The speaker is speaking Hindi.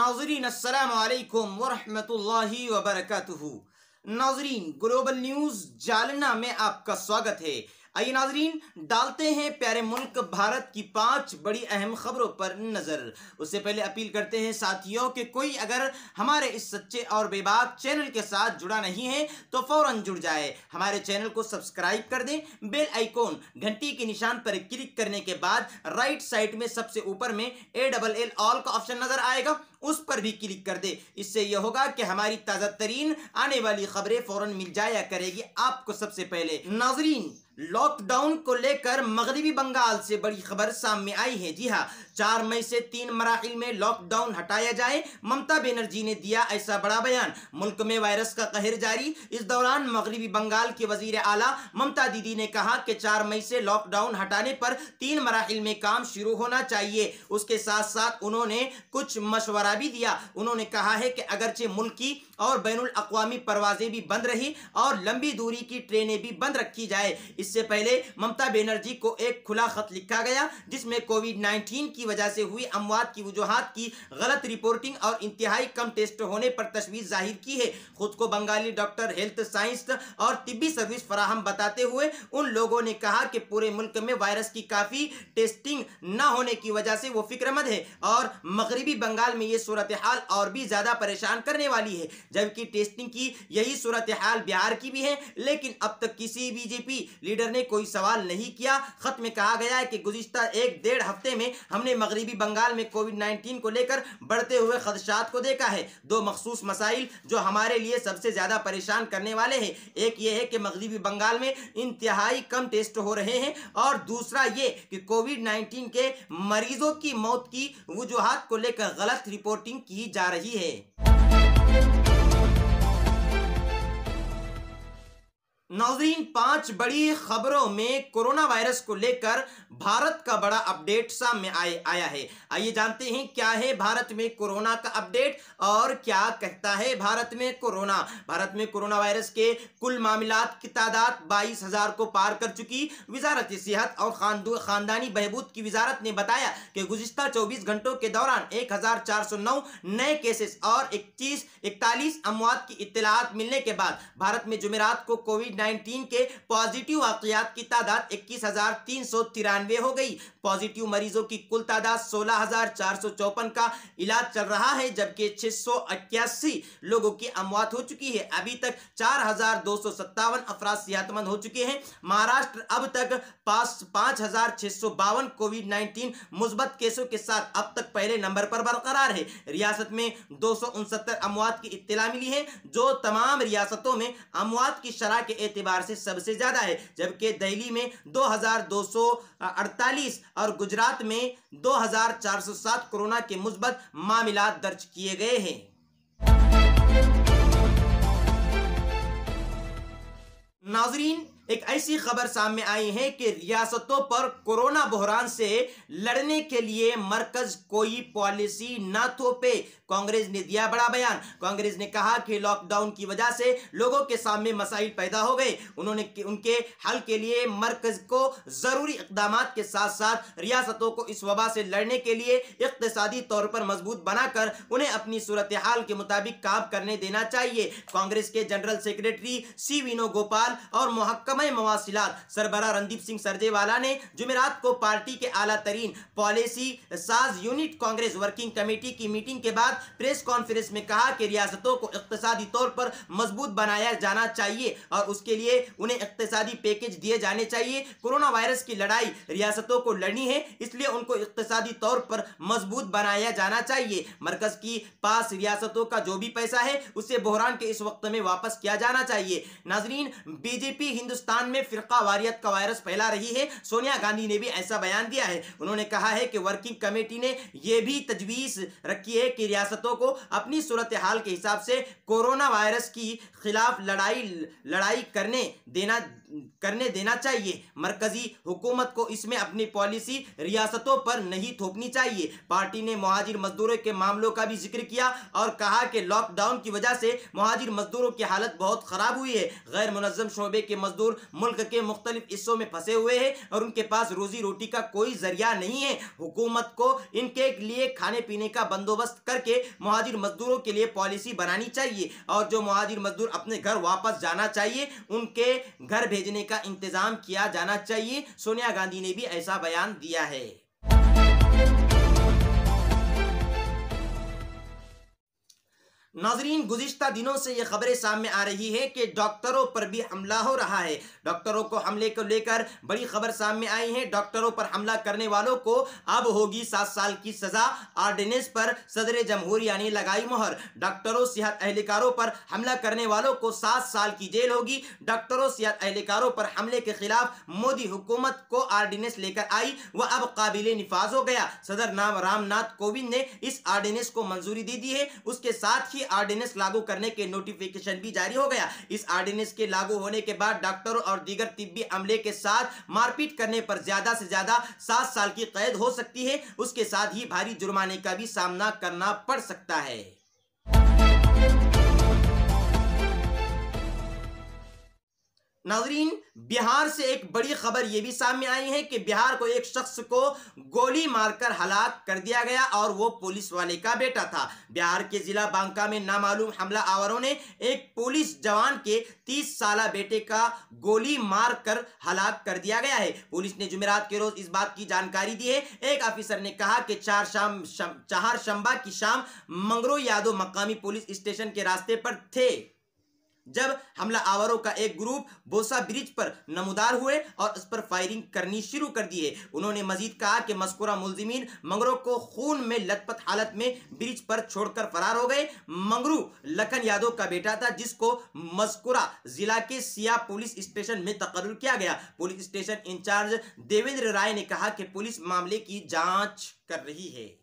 नाज़रीन अस्सलामु अलैकुम वरहमतुल्लाहि वबरकातुहू। नाज़रीन, ग्लोबल न्यूज़ जालना में आपका स्वागत है। आइए नाज़रीन, डालते हैं प्यारे मुल्क भारत की 5 बड़ी अहम खबरों पर नज़र। उससे पहले अपील करते हैं साथियों कि कोई अगर हमारे इस सच्चे और बेबाक चैनल के साथ जुड़ा नहीं है तो फ़ौरन जुड़ जाए। हमारे चैनल को सब्सक्राइब कर दें। बेल आइकॉन घंटी के निशान पर क्लिक करने के बाद राइट साइड में सबसे ऊपर में ALL ऑल का ऑप्शन नजर आएगा, उस पर भी क्लिक कर दे। इससे यह होगा कि हमारी ताज़ा तरीन आने वाली खबरें फौरन मिल जाया करेगी आपको सबसे पहले। नाजरीन, लॉकडाउन को लेकर मगरिबी बंगाल से बड़ी खबर सामने आई है। जी हाँ, 4 मई से 3 मराहिल में लॉकडाउन हटाया जाए, ममता बनर्जी ने दिया ऐसा बड़ा बयान। मुल्क में वायरस का कहर जारी। इस दौरान मगरिबी बंगाल की वजीर आला ममता दीदी ने कहा कि 4 मई से लॉकडाउन हटाने पर 3 मराहिल में काम शुरू होना चाहिए। उसके साथ साथ उन्होंने कुछ मशवरा भी दिया। उन्होंने कहा है कि अगरचे मुल्की और बैनुल अक़वामी परवाजें भी बंद रही और लंबी दूरी की ट्रेनें भी बंद रखी जाए। इससे पहले ममता बनर्जी को एक खुला खत लिखा गया जिसमें कोविड-19 की वजह से हुई अमवात की वजूहात की गलत रिपोर्टिंग और इंतहाई कम टेस्ट होने पर तशवीश जाहिर की है। खुद को बंगाली डॉक्टर, हेल्थ साइंस और तिब्बी सर्विस फराहम बताते हुए उन लोगों ने कहा कि पूरे मुल्क में वायरस की काफी टेस्टिंग न होने की वजह से वो फिक्रमंद है और मगरिबी बंगाल में ये सूरत हाल और भी ज्यादा परेशान करने वाली है। जबकि टेस्टिंग की यही सूरत हाल बिहार की भी है, लेकिन अब तक किसी बीजेपी लीडर ने कोई सवाल नहीं किया। खत में कहा गया है कि गुज़िश्ता 1-1.5 हफ्ते में हमने मगरिबी बंगाल में कोविड-19 को लेकर बढ़ते हुए खदशात को देखा है। 2 मखसूस मसाइल जो हमारे लिए सबसे ज्यादा परेशान करने वाले हैं, एक ये है कि मगरिबी बंगाल में इंतहाई कम टेस्ट हो रहे हैं और दूसरा ये कि कोविड-19 के मरीजों की मौत की वजूहात को लेकर गलत रिपोर्टिंग की जा रही है। नाज़रीन, 5 बड़ी खबरों में कोरोना वायरस को लेकर भारत का बड़ा अपडेट सामने आया है। आइए जानते हैं क्या है भारत में कोरोना का अपडेट और क्या कहता है भारत में कोरोना। भारत में कोरोना वायरस के कुल मामलात की तादाद 22,000 को पार कर चुकी। वजारत सेहत और खानदानी बहबूद की वजारत ने बताया कि गुज़िश्ता 24 घंटों के दौरान 1,409 नए केसेस और 41 अमवात की इत्तलात मिलने के बाद भारत में जुमेरात को कोविड-19 के पॉजिटिव वाकयात की तादाद 21,393 हो गई। पॉजिटिव मरीजों की कुल तादाद 16,454 का इलाज चल रहा है, जबकि 681 लोगों की अमवात हो चुकी है। अभी तक 4,257 अफराद सेहतमंद हो चुके हैं। महाराष्ट्र अब तक 5,652 कोविड-19 मुस्बत केसों के साथ अब तक पहले नंबर पर बरकरार है। रियासत में 269 अमवात की इत्तला मिली है, जो तमाम रियासतों में अमवात की शरह के एतबार से सबसे ज्यादा है। जबकि दिल्ली में 2,248 और गुजरात में 2,407 कोरोना के मुस्बत मामला दर्ज किए गए हैं। नाजरीन, एक ऐसी खबर सामने आई है कि रियासतों पर कोरोना बहरान से लड़ने के लिए मरकज कोई पॉलिसी न थोपे। कांग्रेस ने दिया बड़ा बयान। कांग्रेस ने कहा कि लॉकडाउन की वजह से लोगों के सामने मसाइल पैदा हो गए। उनके हल के लिए मरकज को जरूरी इकदाम के साथ साथ रियासतों को इस वबा से लड़ने के लिए इक्तिसादी तौर पर मजबूत बनाकर उन्हें अपनी सूरत हाल के मुताबिक काम करने देना चाहिए। कांग्रेस के जनरल सेक्रेटरी सी वेणुगोपाल और महकमा मवासिलात सरबराह रणदीप सिंह सरजेवाला ने जुमेरात को पार्टी के आला तरीन पॉलिसी साज यूनिट कांग्रेस वर्किंग कमेटी की मीटिंग के बाद प्रेस कॉन्फ्रेंस में कहा कि रियासतों को इक्तिसादी तौर पर मजबूत बनाया जाना चाहिए और उसके लिए उन्हें इक्तिसादी पैकेज दिए जाने चाहिए। कोरोना वायरस की लड़ाई रियासतों को लड़नी है, इसलिए उनको इक्तिसादी तौर पर मजबूत बनाया जाना चाहिए। मरकज की पास रियासतों का जो भी पैसा है उसे बहरान के इस वक्त में वापस किया जाना चाहिए। नाजरीन, बीजेपी हिंदुस्तान में फिरका वारियत का वायरस फैला रही है। सोनिया गांधी ने भी ऐसा बयान दिया है। उन्होंने कहा है कि वर्किंग कमेटी ने यह भी तजवीज रखी है कि रियासतों को अपनी सूरत हाल के हिसाब से कोरोना वायरस की खिलाफ लड़ाई करने देना चाहिए। मरकजी हुकूमत को इसमें अपनी पॉलिसी रियासतों पर नहीं थोपनी चाहिए। पार्टी ने मुहाजिर मजदूरों के मामलों का भी जिक्र किया और कहा कि लॉकडाउन की वजह से मुहाजिर मजदूरों की हालत बहुत खराब हुई है। गैर मुनज़्ज़म शोबे के मजदूर मजदूर मुल्क के मुख्तलिफ हिस्सों में फंसे हुए हैं और उनके पास रोजी रोटी का कोई जरिया नहीं है। हुकूमत को इनके लिए खाने पीने का बंदोबस्त करके मुहाजिर मजदूरों के लिए पॉलिसी बनानी चाहिए और जो मुहाजिर मजदूर अपने घर वापस जाना चाहिए उनके घर भेजने का इंतजाम किया जाना चाहिए। सोनिया गांधी ने भी ऐसा बयान दिया है। नाजरीन, गुज़िश्ता दिनों से ये खबरें सामने आ रही है कि डॉक्टरों पर भी हमला हो रहा है। डॉक्टरों को हमले को लेकर बड़ी खबर सामने आई है। डॉक्टरों पर हमला करने वालों को अब होगी 7 साल की सजा। ऑर्डिनेंस पर सदर जमहूरिया ने लगाई मोहर। डॉक्टरों सेहत एहलकारों पर हमला करने वालों को 7 साल की जेल होगी। डॉक्टरों सेहत एहलकारों पर हमले के खिलाफ मोदी हुकूमत को ऑर्डिनेंस लेकर आई, वह अब काबिल निफाज हो गया। सदर रामनाथ कोविंद ने इस ऑर्डिनेंस को मंजूरी दे दी है। उसके साथ ही ऑर्डिनेंस लागू करने के नोटिफिकेशन भी जारी हो गया। इस ऑर्डिनेंस के लागू होने के बाद डॉक्टरों और दीगर तिब्बी अमले के साथ मारपीट करने पर ज्यादा से ज्यादा 7 साल की कैद हो सकती है। उसके साथ ही भारी जुर्माने का भी सामना करना पड़ सकता है। नाजरीन, बिहार से एक बड़ी खबर यह भी सामने आई है कि बिहार को एक शख्स को गोली मारकर हलाक कर दिया गया और वो पुलिस वाले का बेटा था। बिहार के जिला बांका में नामालूम हमला आवरों ने एक पुलिस जवान के 30 साला बेटे का गोली मारकर हलाक कर दिया गया है। पुलिस ने जुमेरात के रोज इस बात की जानकारी दी है। एक ऑफिसर ने कहा कि चारशंबा की शाम मंगरू यादव मकामी पुलिस स्टेशन के रास्ते पर थे जब हमला आवरों का एक ग्रुप बोसा ब्रिज पर नमूदार हुए और उस पर फायरिंग करनी शुरू कर दी है। उन्होंने मजीद कहा कि मस्कुरा मुलजिमीन मंगरू को खून में लथपथ हालत में ब्रिज पर छोड़कर फरार हो गए। मंगरू लखन यादव का बेटा था जिसको मस्कुरा जिला के सिया पुलिस स्टेशन में तकर्रुर किया गया। पुलिस स्टेशन इंचार्ज देवेंद्र राय ने कहा कि पुलिस मामले की जांच कर रही है।